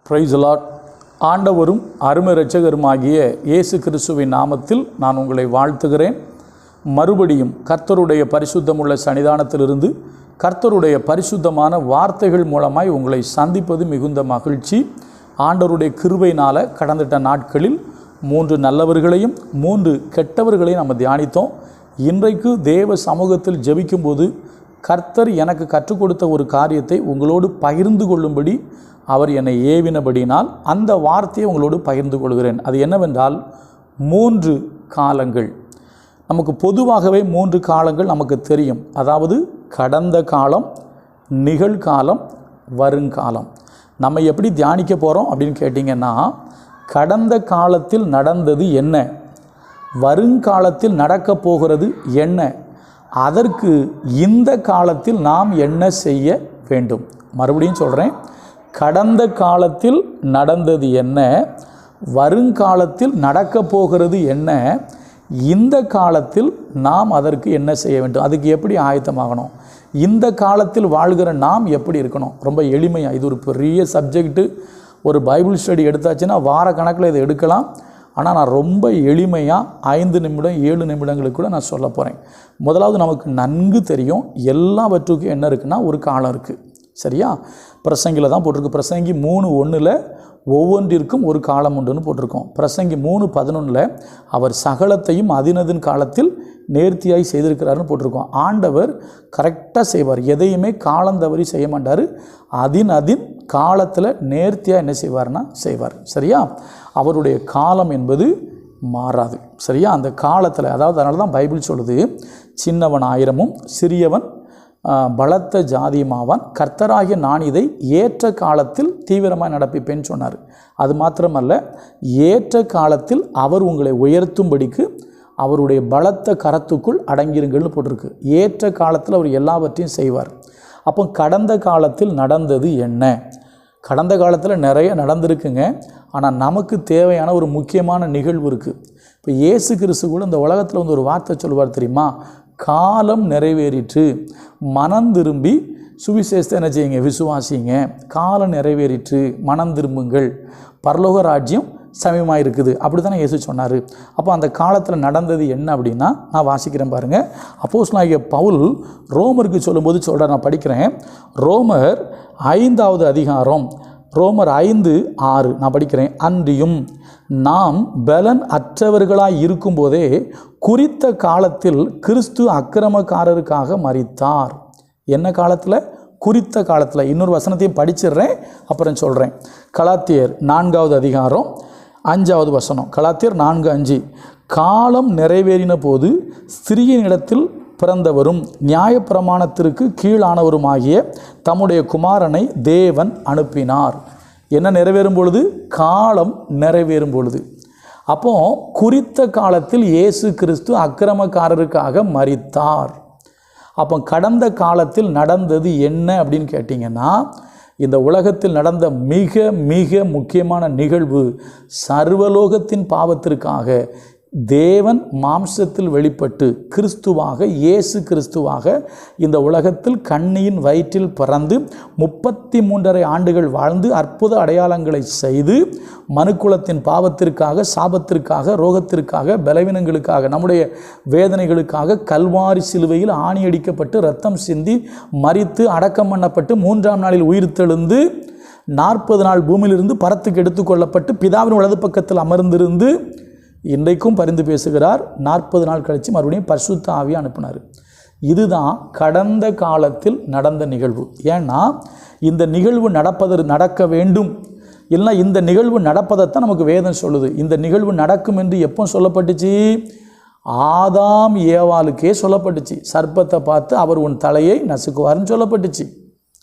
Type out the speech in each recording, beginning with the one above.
Praise the Lord. ஆண்டவரும் அருமை இரட்சகருமாகிய இயேசு கிறிஸ்துவின் நாமத்தில் நான் உங்களை வாழ்த்துகிறேன். மறுபடியும் கர்த்தருடைய பரிசுத்தமுள்ள சன்னிதானத்திலிருந்து கர்த்தருடைய பரிசுத்தமான வார்த்தைகள் மூலமாய் உங்களை சந்திப்பது மிகுந்த மகிழ்ச்சி. ஆண்டவருடைய கிருபையினால் கடந்துட்ட நாட்களில் 3 நல்லவர்களையும் 3 கெட்டவர்களையும் நம்ம தியானித்தோம். இன்றைக்கு தேவ சமூகத்தில் ஜெபிக்கும்போது கர்த்தர் எனக்கு கற்றுக் கொடுத்த ஒரு காரியத்தை உங்களோடு பகிர்ந்து கொள்ளும்படி அவர் என்னை ஏவினபடினால் அந்த வார்த்தையை உங்களோடு பகிர்ந்து கொள்கிறேன். அது என்னவென்றால் 3 காலங்கள். நமக்கு பொதுவாகவே 3 காலங்கள் நமக்கு தெரியும். அதாவது கடந்த காலம், நிகழ்காலம், வருங்காலம். நம்ம எப்படி தியானிக்க போகிறோம் அப்படின்னு கேட்டிங்கன்னா, கடந்த காலத்தில் நடந்தது என்ன, வருங்காலத்தில் நடக்கப் போகிறது என்ன, அதற்கு இந்த காலத்தில் நாம் என்ன செய்ய வேண்டும். மறுபடியும் சொல்கிறேன், கடந்த காலத்தில் நடந்தது என்ன, வருங்காலத்தில் நடக்கப் போகிறது என்ன, இந்த காலத்தில் நாம் அதற்கு என்ன செய்ய வேண்டும், அதுக்கு எப்படி ஆயத்தமாகணும், இந்த காலத்தில் வாழ்கிற நாம் எப்படி இருக்கணும். ரொம்ப எளிமையாக, இது ஒரு பெரிய சப்ஜெக்ட்டு. ஒரு பைபிள் ஸ்டடி எடுத்தாச்சுன்னா வார கணக்கில் இதை எடுக்கலாம். ஆனால் நான் ரொம்ப எளிமையாக 5 நிமிடம் 7 நிமிடங்களுக்கு கூட நான் சொல்ல போகிறேன். முதலாவது, நமக்கு நன்கு தெரியும் எல்லாவற்றுக்கும் என்ன இருக்குன்னா ஒரு காலம் இருக்குது. சரியா? பிரசங்கியில் தான் போட்டிருக்கு. பிரசங்கி 3:1 ஒவ்வொன்றிற்கும் ஒரு காலம் உண்டுன்னு போட்டிருக்கோம். பிரசங்கி 3:11 அவர் சகலத்தையும் அதினதின் காலத்தில் நேர்த்தியாய் செய்திருக்கிறாருன்னு போட்டிருக்கோம். ஆண்டவர் கரெக்டாக செய்வார், எதையுமே காலம் தவறி செய்ய மாட்டார். அதின் காலத்தில் நேர்த்தியாக என்ன செய்வார்னா செய்வார். சரியா? அவருடைய காலம் என்பது மாறாது. சரியா? அந்த காலத்தில், அதாவது அதனால தான் பைபிள் சொல்லுது, சின்னவன் 1000 சிறியவன் பலத்த ஜாதியுமாவான், கர்த்தராகிய நான் இதை ஏற்ற காலத்தில் தீவிரமாக நடப்பிப்பேன்னு சொன்னார். அது மாத்திரமல்ல, ஏற்ற காலத்தில் அவர் உங்களை உயர்த்தும்படிக்கு அவருடைய பலத்த கரத்துக்குள் அடங்கிருங்கள்னு போட்டிருக்கு. ஏற்ற காலத்தில் அவர் எல்லாவற்றையும் செய்வார். அப்போ கடந்த காலத்தில் நடந்தது என்ன? கடந்த காலத்தில் நிறைய நடந்திருக்குங்க. ஆனால் நமக்கு தேவையான ஒரு முக்கியமான நிகழ்வு இருக்குது. இப்போ இயேசு கிறிஸ்து கூட இந்த உலகத்தில் வந்து ஒரு வார்த்தை சொல்லுவார் தெரியுமா? காலம் நிறைவேறிற்று, மனம் திரும்பி சுவிசேஷத்தை என்ன செய்யுங்க, விசுவாசிங்க. காலம் நிறைவேறிற்று, மனம் திரும்புங்கள், பரலோக ராஜ்யம் சமயமாக இருக்குது. அப்படி தானே இயேசு சொன்னார். அப்போ அந்த காலத்தில் நடந்தது என்ன அப்படின்னா, நான் வாசிக்கிறேன் பாருங்கள். அப்போஸ்தலனாகிய பவுல் ரோமருக்கு சொல்லும்போது சொல்கிறார், நான் படிக்கிறேன். ரோமர் 5வது அதிகாரம், ரோமர் 5:6 நான் படிக்கிறேன். அன்றியும் நாம் பலன் அற்றவர்களாய் இருக்கும்போதே குறித்த காலத்தில் கிறிஸ்து அக்கிரமக்காரருக்காக மரித்தார். என்ன காலத்தில்? குறித்த காலத்தில். இன்னொரு வசனத்தையும் படிச்சிடுறேன், அப்புறம் சொல்கிறேன். கலாத்தியர் 4வது அதிகாரம் 5வது வசனம். கலாத்தியர் 4:5 காலம் நிறைவேறின போது ஸ்திரீயினிடத்தில் பிறந்தவரும் நியாயப்பிரமாணத்திற்கு கீழானவருமாகிய தம்முடைய குமாரனை தேவன் அனுப்பினார். என்ன நிறைவேறும் பொழுது? காலம் நிறைவேறும் பொழுது. அப்போ குறித்த காலத்தில் இயேசு கிறிஸ்து அக்கிரமக்காரருக்காக மரித்தார். அப்போ கடந்த காலத்தில் நடந்தது என்ன அப்படின்னு கேட்டிங்கன்னா, இந்த உலகத்தில் நடந்த மிக மிக முக்கியமான நிகழ்வு, சர்வலோகத்தின் பாவத்திற்காக தேவன் மாம்சத்தில் வெளிப்பட்டு கிறிஸ்துவாக, இயேசு கிறிஸ்துவாக இந்த உலகத்தில் கன்னியின் வயிற்றில் பிறந்து 33.5 ஆண்டுகள் வாழ்ந்து அற்புத அடையாளங்களை செய்து மனுக்குலத்தின் பாவத்திற்காக, சாபத்திற்காக, ரோகத்திற்காக, பலவீனங்களுக்காக, நம்முடைய வேதனைகளுக்காக கல்வாரி சிலுவையில் ஆணியடிக்கப்பட்டு இரத்தம் சிந்தி மரித்து அடக்கம் பண்ணப்பட்டு 3ஆம் நாளில் உயிர்த்தெழுந்து 40 நாள் பூமியிலிருந்து பரத்துக்கு எடுத்துக்கொள்ளப்பட்டு பிதாவின் வலது பக்கத்தில் அமர்ந்திருந்து இன்றைக்கும் பரிந்து பேசுகிறார். 40 நாள் கழித்து மறுபடியும் பரிசுத்த ஆவியை அனுப்பினார். இதுதான் கடந்த காலத்தில் நடந்த நிகழ்வு. ஏன்னா இந்த நிகழ்வு நடக்க வேண்டும், இல்லைன்னா இந்த நிகழ்வு நடப்பதைத்தான் நமக்கு வேதம் சொல்லுது. இந்த நிகழ்வு நடக்கும் என்று எப்போ சொல்லப்பட்டுச்சு? ஆதாம் ஏவாளுக்கே சொல்லப்பட்டுச்சு. சர்ப்பத்தை பார்த்து அவர் உன் தலையை நசுக்குவார்னு சொல்லப்பட்டுச்சு.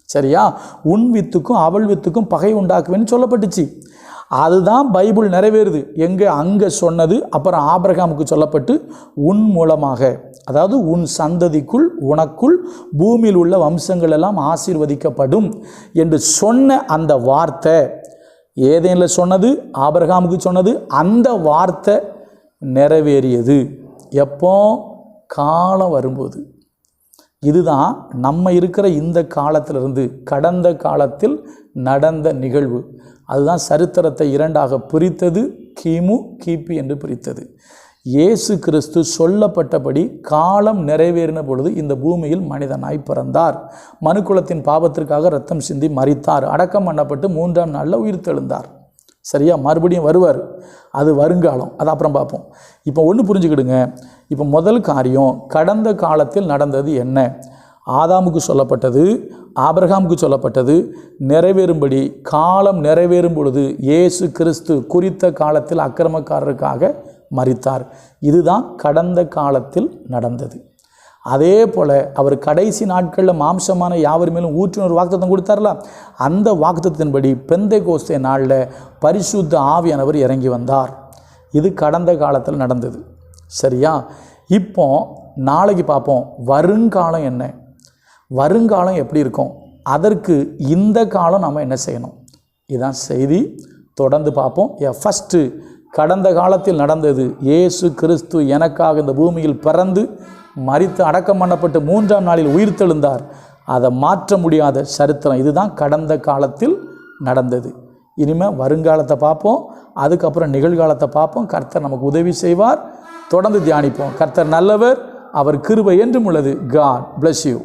சரியா? உன் வித்துக்கும் அவள் வித்துக்கும் பகை உண்டாக்குவேன்னு சொல்லப்பட்டுச்சு. அதுதான் பைபிள் நிறைவேறுது. எங்கே? அங்கே சொன்னது அப்புறம் ஆபிரகாமுக்கு சொல்லப்பட்டு உன் மூலமாக, அதாவது உன் சந்ததிக்குள், உனக்குள் பூமியில் உள்ள வம்சங்கள் எல்லாம் ஆசீர்வதிக்கப்படும் என்று சொன்ன அந்த வார்த்தை ஏதேனில் சொன்னது, ஆபிரகாமுக்கு சொன்னது, அந்த வார்த்தை நிறைவேறியது எப்போ? காலம் வரும்போது. இதுதான் நம்ம இருக்கிற இந்த காலத்திலிருந்து கடந்த காலத்தில் நடந்த நிகழ்வு. அதுதான் சரித்திரத்தை இரண்டாக பிரித்தது, கிமு கிபி என்று பிரித்தது. இயேசு கிறிஸ்து சொல்லப்பட்டபடி காலம் நிறைவேறின பொழுது இந்த பூமியில் மனிதனாய் பிறந்தார். மனுக்குலத்தின் பாவத்திற்காக இரத்தம் சிந்தி மரித்தார், அடக்கம் பண்ணப்பட்டு 3ஆம் நாளில் உயிர் தெழுந்தார். சரியா? மறுபடியும் வருவார். அது வருங்காலம், அது அப்புறம் பார்ப்போம். இப்போ ஒன்று புரிஞ்சுக்கிடுங்க. இப்போ முதல் காரியம், கடந்த காலத்தில் நடந்தது என்ன? ஆதாமுக்கு சொல்லப்பட்டது, ஆபிரகாமுக்கு சொல்லப்பட்டது நிறைவேறும்படி காலம் நிறைவேறும் பொழுது இயேசு கிறிஸ்து குறித்த காலத்தில் அக்கிரமக்காரருக்காக மரித்தார். இதுதான் கடந்த காலத்தில் நடந்தது. அதே போல் அவர் கடைசி நாட்களில் மாம்சமான யாவர் மேலும் ஊற்றின ஒரு வாக்குத்தத்தம் கொடுத்தார்ல, அந்த வாக்குத்தத்தின்படி பெந்தைகோஸ்தே நாளில் பரிசுத்த ஆவியானவர் இறங்கி வந்தார். இது கடந்த காலத்தில் நடந்தது. சரியா? இப்போ நாளைக்கு பார்ப்போம் வருங்காலம் என்ன, வருங்காலம் எப்படி இருக்கும், அதற்கு இந்த காலம் நாம் என்ன செய்யணும். இதுதான் செய்தி. தொடர்ந்து பார்ப்போம். ஃபஸ்ட்டு கடந்த காலத்தில் நடந்தது, இயேசு கிறிஸ்து எனக்காக இந்த பூமியில் பிறந்து மரித்து அடக்கம் பண்ணப்பட்டு 3ஆம் நாளில் உயிர் தெழுந்தார். அதை மாற்ற முடியாத சரித்திரம். இதுதான் கடந்த காலத்தில் நடந்தது. இனிமேல் வருங்காலத்தை பார்ப்போம், அதுக்கப்புறம் நிகழ்காலத்தை பார்ப்போம். கர்த்தர் நமக்கு உதவி செய்வார். தொடர்ந்து தியானிப்போம். கர்த்தர் நல்லவர், அவர் கிருபை என்றும் உள்ளது. God bless you.